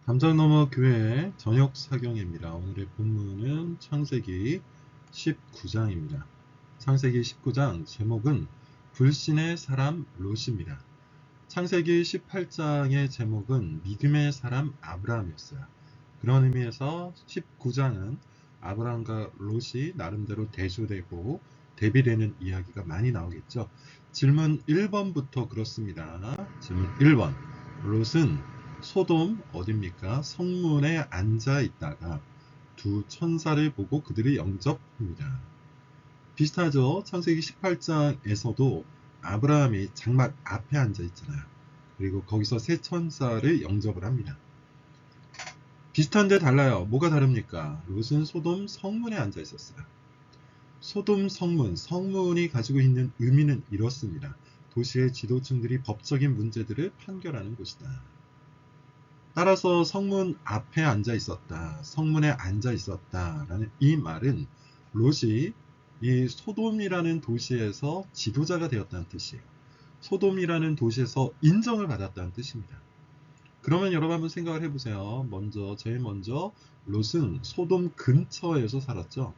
담장너머 교회 저녁 사경입니다. 오늘의 본문은 창세기 19장입니다. 창세기 19장 제목은 불신의 사람 롯입니다. 창세기 18장의 제목은 믿음의 사람 아브라함이었어요. 그런 의미에서 19장은 아브라함과 롯이 나름대로 대조되고 대비되는 이야기가 많이 나오겠죠. 질문 1번부터 그렇습니다. 질문 1번. 롯은 소돔 어딥니까? 성문에 앉아 있다가 두 천사를 보고 그들을 영접합니다. 비슷하죠? 창세기 18장에서도 아브라함이 장막 앞에 앉아 있잖아요. 그리고 거기서 세 천사를 영접을 합니다. 비슷한데 달라요. 뭐가 다릅니까? 롯은 소돔 성문에 앉아 있었어요. 소돔 성문이 가지고 있는 의미는 이렇습니다. 도시의 지도층들이 법적인 문제들을 판결하는 곳이다. 따라서 성문 앞에 앉아 있었다, 성문에 앉아 있었다라는 이 말은 롯이 이 소돔이라는 도시에서 지도자가 되었다는 뜻이에요. 소돔이라는 도시에서 인정을 받았다는 뜻입니다. 그러면 여러분 한번 생각을 해보세요. 제일 먼저 롯은 소돔 근처에서 살았죠.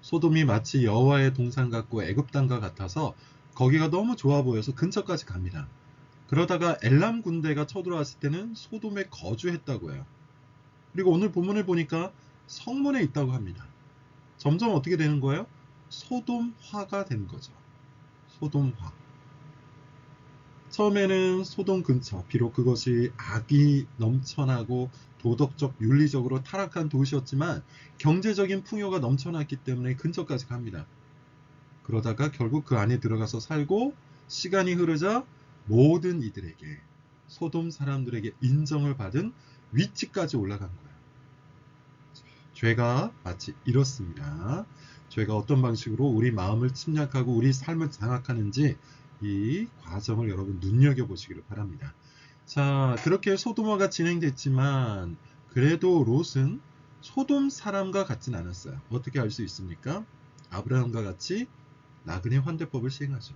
소돔이 마치 여호와의 동산 같고 애굽 땅과 같아서 거기가 너무 좋아 보여서 근처까지 갑니다. 그러다가 엘람 군대가 쳐들어왔을 때는 소돔에 거주했다고 해요. 그리고 오늘 본문을 보니까 성문에 있다고 합니다. 점점 어떻게 되는 거예요? 소돔화가 된 거죠. 소돔화. 처음에는 소돔 근처, 비록 그것이 악이 넘쳐나고 도덕적, 윤리적으로 타락한 도시였지만 경제적인 풍요가 넘쳐났기 때문에 근처까지 갑니다. 그러다가 결국 그 안에 들어가서 살고 시간이 흐르자 모든 이들에게, 소돔 사람들에게 인정을 받은 위치까지 올라간 거예요. 죄가 마치 이렇습니다. 죄가 어떤 방식으로 우리 마음을 침략하고 우리 삶을 장악하는지 이 과정을 여러분 눈여겨보시기를 바랍니다. 자, 그렇게 소돔화가 진행됐지만 그래도 롯은 소돔 사람과 같진 않았어요. 어떻게 알 수 있습니까? 아브라함과 같이 나그네 환대법을 시행하죠.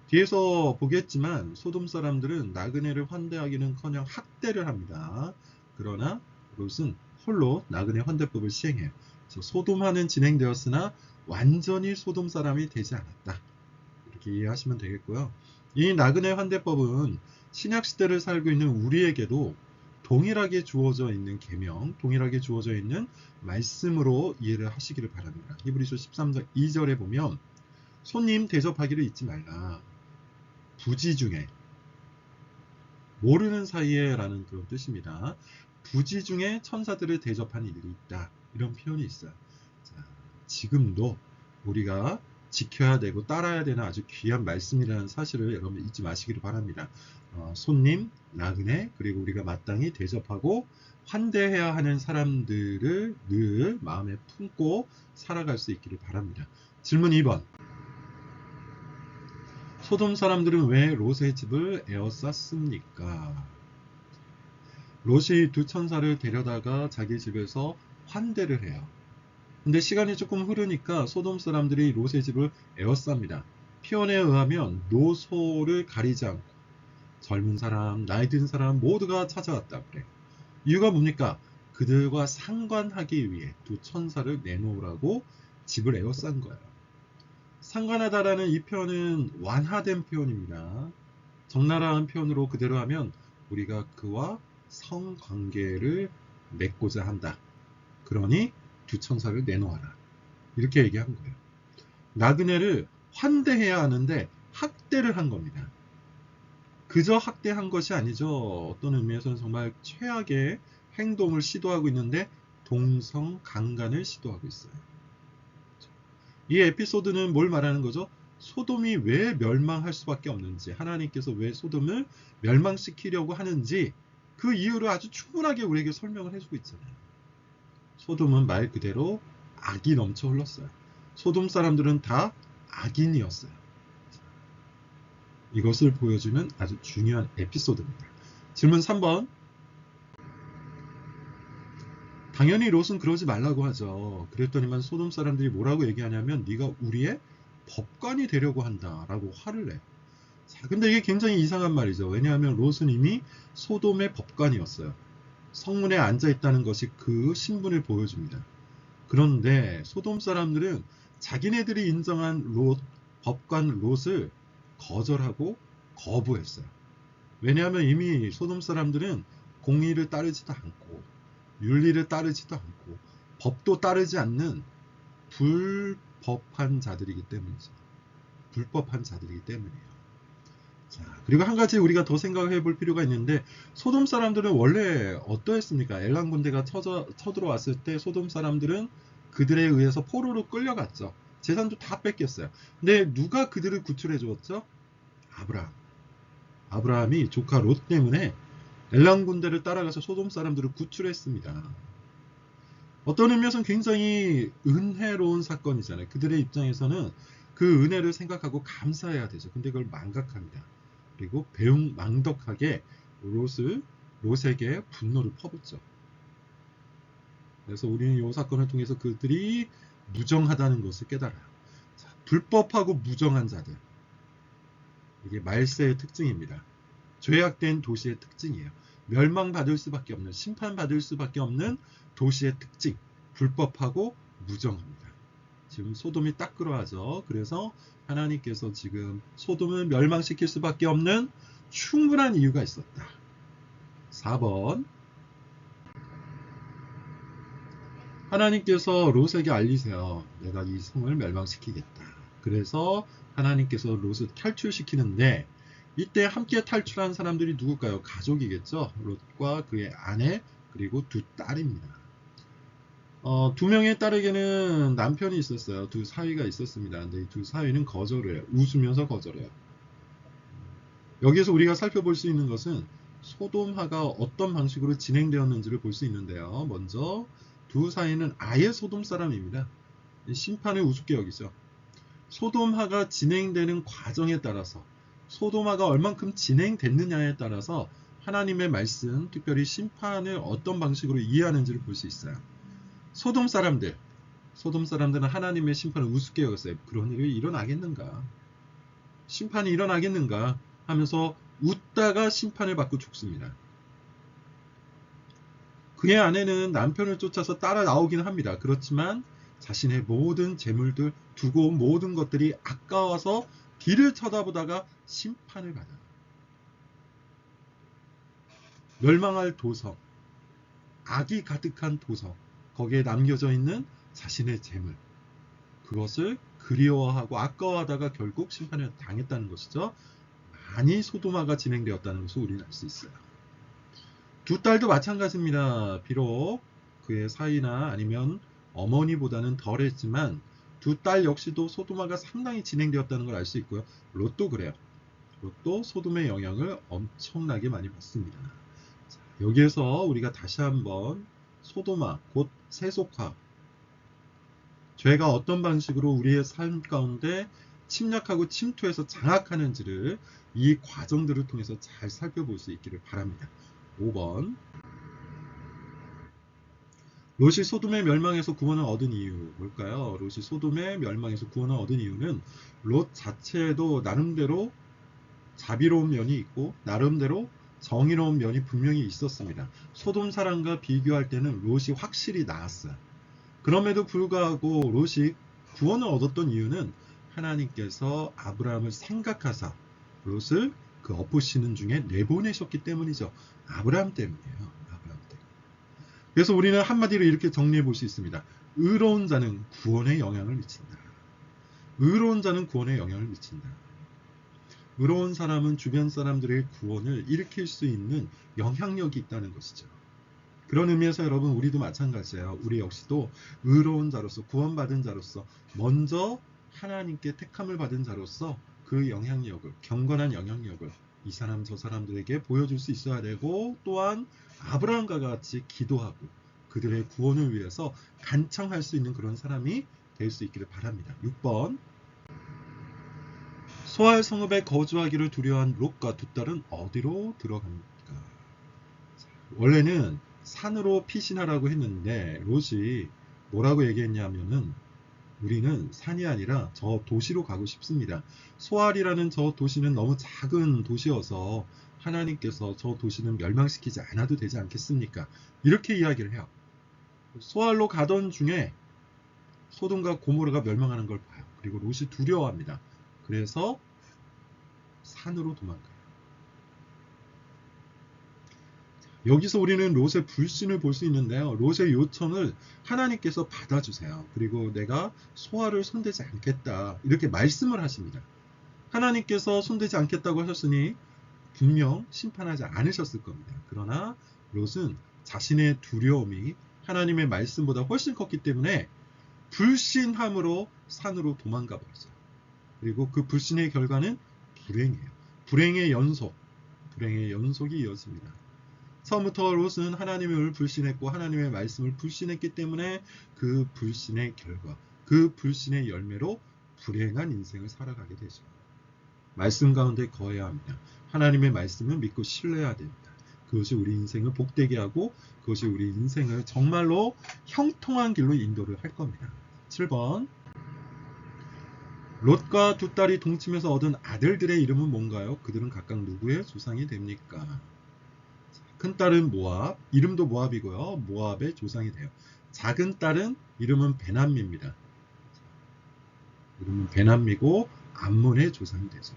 뒤에서 보겠지만 소돔 사람들은 나그네를 환대하기는커녕 학대를 합니다. 그러나 롯은 홀로 나그네 환대법을 시행해요. 소돔화는 진행되었으나 완전히 소돔 사람이 되지 않았다. 이렇게 이해하시면 되겠고요. 이 나그네 환대법은 신약시대를 살고 있는 우리에게도 동일하게 주어져 있는 계명, 동일하게 주어져 있는 말씀으로 이해를 하시기를 바랍니다. 히브리서 13장 2절에 보면 손님 대접하기를 잊지 말라. 부지 중에, 모르는 사이에 라는 그런 뜻입니다. 부지 중에 천사들을 대접하는 일이 있다. 이런 표현이 있어요. 자, 지금도 우리가 지켜야 되고 따라야 되는 아주 귀한 말씀이라는 사실을 여러분 잊지 마시기를 바랍니다. 손님, 나그네, 그리고 우리가 마땅히 대접하고 환대해야 하는 사람들을 늘 마음에 품고 살아갈 수 있기를 바랍니다. 질문 2번. 소돔 사람들은 왜 롯의 집을 에워쌌습니까? 롯이 두 천사를 데려다가 자기 집에서 환대를 해요. 근데 시간이 조금 흐르니까 소돔 사람들이 롯의 집을 에워쌉니다. 표현에 의하면 노소를 가리지 않고 젊은 사람, 나이 든 사람 모두가 찾아왔다 그래요. 이유가 뭡니까? 그들과 상관하기 위해 두 천사를 내놓으라고 집을 에워싼 거예요. 상관하다라는 이 표현은 완화된 표현입니다. 적나라한 표현으로 그대로 하면 우리가 그와 성관계를 맺고자 한다. 그러니 두 천사를 내놓아라. 이렇게 얘기한 거예요. 나그네를 환대해야 하는데 학대를 한 겁니다. 그저 학대한 것이 아니죠. 어떤 의미에서는 정말 최악의 행동을 시도하고 있는데 동성강간을 시도하고 있어요. 이 에피소드는 뭘 말하는 거죠? 소돔이 왜 멸망할 수밖에 없는지, 하나님께서 왜 소돔을 멸망시키려고 하는지 그 이유를 아주 충분하게 우리에게 설명을 해주고 있잖아요. 소돔은 말 그대로 악이 넘쳐 흘렀어요. 소돔 사람들은 다 악인이었어요. 이것을 보여주는 아주 중요한 에피소드입니다. 질문 3번. 당연히 롯은 그러지 말라고 하죠. 그랬더니만 소돔 사람들이 뭐라고 얘기하냐면 네가 우리의 법관이 되려고 한다라고 화를 내요. 자, 근데 이게 굉장히 이상한 말이죠. 왜냐하면 롯은 이미 소돔의 법관이었어요. 성문에 앉아 있다는 것이 그 신분을 보여줍니다. 그런데 소돔 사람들은 자기네들이 인정한 법관 롯을 거절하고 거부했어요. 왜냐하면 이미 소돔 사람들은 공의를 따르지도 않고 윤리를 따르지도 않고 법도 따르지 않는 불법한 자들이기 때문이죠. 불법한 자들이기 때문이에요. 자, 그리고 한 가지 우리가 더 생각해 볼 필요가 있는데 소돔 사람들은 원래 어떠했습니까? 엘람 군대가 쳐들어왔을 때 소돔 사람들은 그들에 의해서 포로로 끌려갔죠. 재산도 다 뺏겼어요. 근데 누가 그들을 구출해 주었죠? 아브라함. 아브라함이 조카 롯 때문에 엘람 군대를 따라가서 소돔 사람들을 구출했습니다. 어떤 의미에서는 굉장히 은혜로운 사건이잖아요. 그들의 입장에서는 그 은혜를 생각하고 감사해야 되죠. 근데 그걸 망각합니다. 그리고 배웅망덕하게 롯에게 분노를 퍼붓죠. 그래서 우리는 이 사건을 통해서 그들이 무정하다는 것을 깨달아요. 자, 불법하고 무정한 자들. 이게 말세의 특징입니다. 죄악된 도시의 특징이에요. 멸망받을 수밖에 없는, 심판받을 수밖에 없는 도시의 특징. 불법하고 무정합니다. 지금 소돔이 딱 그러하죠. 그래서 하나님께서 지금 소돔을 멸망시킬 수밖에 없는 충분한 이유가 있었다. 4번. 하나님께서 롯에게 알리세요. 내가 이 성을 멸망시키겠다. 그래서 하나님께서 롯을 탈출시키는데 이때 함께 탈출한 사람들이 누굴까요? 가족이겠죠. 롯과 그의 아내 그리고 두 딸입니다. 두 명의 딸에게는 남편이 있었어요. 두 사위가 있었습니다. 근데 이 두 사위는 거절을 해요. 웃으면서 거절해요. 여기에서 우리가 살펴볼 수 있는 것은 소돔화가 어떤 방식으로 진행되었는지를 볼 수 있는데요. 먼저 두 사위는 아예 소돔 사람입니다. 심판을 우습게 여기죠. 소돔화가 진행되는 과정에 따라서 소돔화가 얼만큼 진행됐느냐에 따라서 하나님의 말씀, 특별히 심판을 어떤 방식으로 이해하는지를 볼 수 있어요. 소돔 사람들은 하나님의 심판을 우습게 여겼어요. 그런 일이 일어나겠는가? 심판이 일어나겠는가? 하면서 웃다가 심판을 받고 죽습니다. 그의 아내는 남편을 쫓아서 따라 나오긴 합니다. 그렇지만 자신의 모든 재물들 두고 온 모든 것들이 아까워서 뒤를 쳐다보다가 심판을 받아요. 멸망할 도성, 악이 가득한 도성, 거기에 남겨져 있는 자신의 재물, 그것을 그리워하고 아까워하다가 결국 심판을 당했다는 것이죠. 많이 소돔화가 진행되었다는 것을 우리는 알 수 있어요. 두 딸도 마찬가지입니다. 비록 그의 사이나 아니면 어머니보다는 덜했지만 두 딸 역시도 소돔화가 상당히 진행되었다는 걸 알 수 있고요. 롯도 그래요. 롯도 소돔의 영향을 엄청나게 많이 받습니다. 자, 여기에서 우리가 다시 한번 소돔화, 곧 세속화, 죄가 어떤 방식으로 우리의 삶 가운데 침략하고 침투해서 장악하는지를 이 과정들을 통해서 잘 살펴볼 수 있기를 바랍니다. 5번. 롯이 소돔의 멸망에서 구원을 얻은 이유 뭘까요? 롯이 소돔의 멸망에서 구원을 얻은 이유는 롯 자체에도 나름대로 자비로운 면이 있고 나름대로 정의로운 면이 분명히 있었습니다. 소돔 사람과 비교할 때는 롯이 확실히 나았어요. 그럼에도 불구하고 롯이 구원을 얻었던 이유는 하나님께서 아브라함을 생각하사 롯을 그 엎으시는 중에 내보내셨기 때문이죠. 아브라함 때문이에요. 아브라함 때문에. 그래서 우리는 한마디로 이렇게 정리해 볼 수 있습니다. 의로운 자는 구원에 영향을 미친다. 의로운 자는 구원에 영향을 미친다. 의로운 사람은 주변 사람들의 구원을 일으킬 수 있는 영향력이 있다는 것이죠. 그런 의미에서 여러분 우리도 마찬가지예요. 우리 역시도 의로운 자로서 구원받은 자로서 먼저 하나님께 택함을 받은 자로서 그 영향력을 경건한 영향력을 이 사람 저 사람들에게 보여줄 수 있어야 되고 또한 아브라함과 같이 기도하고 그들의 구원을 위해서 간청할 수 있는 그런 사람이 될 수 있기를 바랍니다. 6번. 소알 성읍에 거주하기를 두려워한 롯과 두 딸은 어디로 들어갑니까? 원래는 산으로 피신하라고 했는데 롯이 뭐라고 얘기했냐면은 우리는 산이 아니라 저 도시로 가고 싶습니다. 소알이라는 저 도시는 너무 작은 도시여서 하나님께서 저 도시는 멸망시키지 않아도 되지 않겠습니까? 이렇게 이야기를 해요. 소알로 가던 중에 소돔과 고모르가 멸망하는 걸 봐요. 그리고 롯이 두려워합니다. 그래서 산으로 도망가요. 여기서 우리는 롯의 불신을 볼 수 있는데요. 롯의 요청을 하나님께서 받아주세요. 그리고 내가 소알을 손대지 않겠다. 이렇게 말씀을 하십니다. 하나님께서 손대지 않겠다고 하셨으니 분명 심판하지 않으셨을 겁니다. 그러나 롯은 자신의 두려움이 하나님의 말씀보다 훨씬 컸기 때문에 불신함으로 산으로 도망가 버렸어요. 그리고 그 불신의 결과는 불행이에요. 불행의 연속이 이어집니다. 처음부터 롯은 하나님을 불신했고 하나님의 말씀을 불신했기 때문에 그 불신의 결과, 그 불신의 열매로 불행한 인생을 살아가게 되죠. 말씀 가운데 거해야 합니다. 하나님의 말씀을 믿고 신뢰해야 됩니다. 그것이 우리 인생을 복되게 하고 그것이 우리 인생을 정말로 형통한 길로 인도를 할 겁니다. 7번. 롯과 두 딸이 동침해서 얻은 아들들의 이름은 뭔가요? 그들은 각각 누구의 조상이 됩니까? 큰 딸은 모압, 이름도 모압이고요. 모압의 조상이 돼요. 작은 딸은 이름은 베남미입니다. 이름은 베남미고 암몬의 조상이 되죠.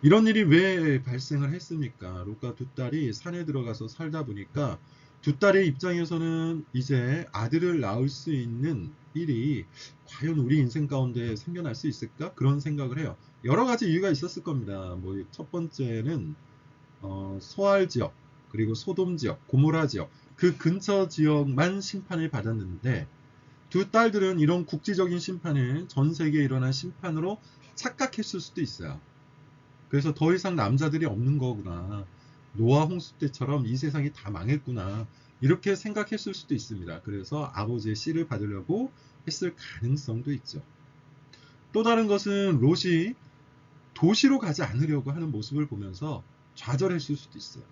이런 일이 왜 발생을 했습니까? 롯과 두 딸이 산에 들어가서 살다 보니까 두 딸의 입장에서는 이제 아들을 낳을 수 있는 일이 과연 우리 인생 가운데 생겨날 수 있을까? 그런 생각을 해요. 여러 가지 이유가 있었을 겁니다. 뭐 첫 번째는 소알 지역, 그리고 소돔 지역, 고모라 지역, 그 근처 지역만 심판을 받았는데 두 딸들은 이런 국지적인 심판을 전 세계에 일어난 심판으로 착각했을 수도 있어요. 그래서 더 이상 남자들이 없는 거구나. 노아 홍수 때처럼 이 세상이 다 망했구나. 이렇게 생각했을 수도 있습니다. 그래서 아버지의 씨를 받으려고 했을 가능성도 있죠. 또 다른 것은 롯이 도시로 가지 않으려고 하는 모습을 보면서 좌절했을 수도 있어요.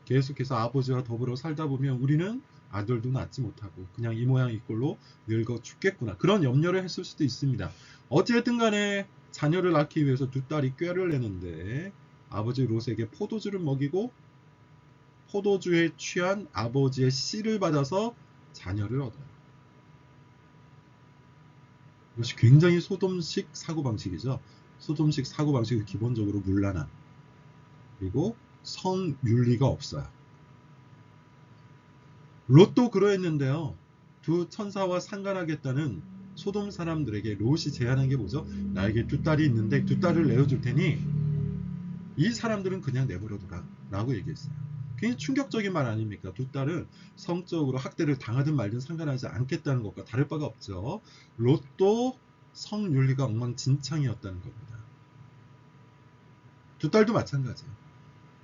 계속해서 아버지와 더불어 살다 보면 우리는 아들도 낳지 못하고 그냥 이 모양 이 꼴로 늙어 죽겠구나. 그런 염려를 했을 수도 있습니다. 어쨌든 간에 자녀를 낳기 위해서 두 딸이 꾀를 내는데 아버지 롯에게 포도주를 먹이고 포도주에 취한 아버지의 씨를 받아서 자녀를 얻어요. 이것이 굉장히 소돔식 사고방식이죠. 소돔식 사고방식은 기본적으로 문란함, 그리고 성윤리가 없어요. 롯도 그러했는데요. 두 천사와 상관하겠다는 소돔 사람들에게 롯이 제안한 게 뭐죠? 나에게 두 딸이 있는데 두 딸을 내어줄 테니 이 사람들은 그냥 내버려둬라 라고 얘기했어요. 굉장히 충격적인 말 아닙니까? 두 딸은 성적으로 학대를 당하든 말든 상관하지 않겠다는 것과 다를 바가 없죠. 롯도 성윤리가 엉망진창이었다는 겁니다. 두 딸도 마찬가지예요.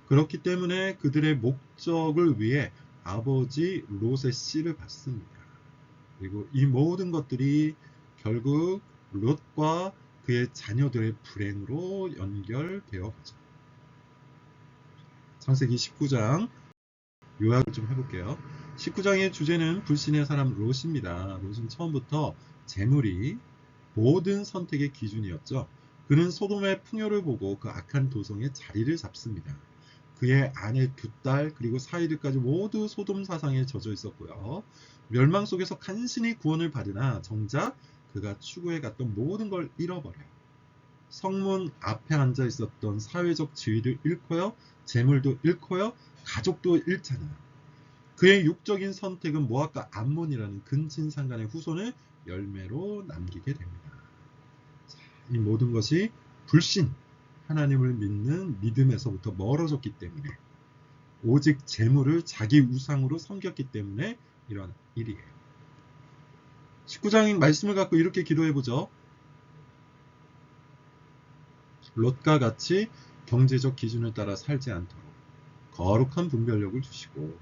그렇기 때문에 그들의 목적을 위해 아버지 롯의 씨를 받습니다. 그리고 이 모든 것들이 결국 롯과 그의 자녀들의 불행으로 연결되어 가죠. 창세기 19장 요약을 좀 해볼게요. 19장의 주제는 불신의 사람 롯입니다. 롯은 처음부터 재물이 모든 선택의 기준이었죠. 그는 소돔의 풍요를 보고 그 악한 도성에 자리를 잡습니다. 그의 아내 두 딸 그리고 사이들까지 모두 소돔 사상에 젖어 있었고요. 멸망 속에서 간신히 구원을 받으나 정작 그가 추구해갔던 모든 걸 잃어버려요. 성문 앞에 앉아 있었던 사회적 지위를 잃고요. 재물도 잃고요. 가족도 잃잖아요. 그의 육적인 선택은 모압과 암몬이라는 근친상간의 후손을 열매로 남기게 됩니다. 이 모든 것이 불신, 하나님을 믿는 믿음에서부터 멀어졌기 때문에 오직 재물을 자기 우상으로 섬겼기 때문에 이런 일이에요. 19장의 말씀을 갖고 이렇게 기도해보죠. 롯과 같이 경제적 기준을 따라 살지 않도록 거룩한 분별력을 주시고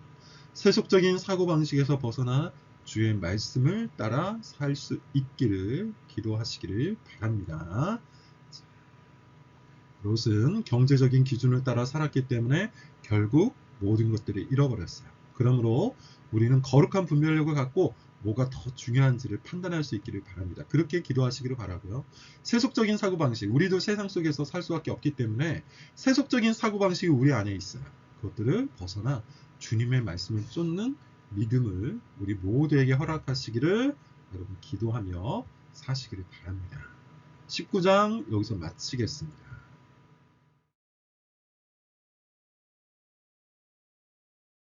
세속적인 사고방식에서 벗어나 주의 말씀을 따라 살 수 있기를 기도하시기를 바랍니다. 롯은 경제적인 기준을 따라 살았기 때문에 결국 모든 것들을 잃어버렸어요. 그러므로 우리는 거룩한 분별력을 갖고 뭐가 더 중요한지를 판단할 수 있기를 바랍니다. 그렇게 기도하시기를 바라고요. 세속적인 사고방식, 우리도 세상 속에서 살 수밖에 없기 때문에 세속적인 사고방식이 우리 안에 있어요. 그것들을 벗어나 주님의 말씀을 쫓는 믿음을 우리 모두에게 허락하시기를 여러분 기도하며 사시기를 바랍니다. 19장 여기서 마치겠습니다.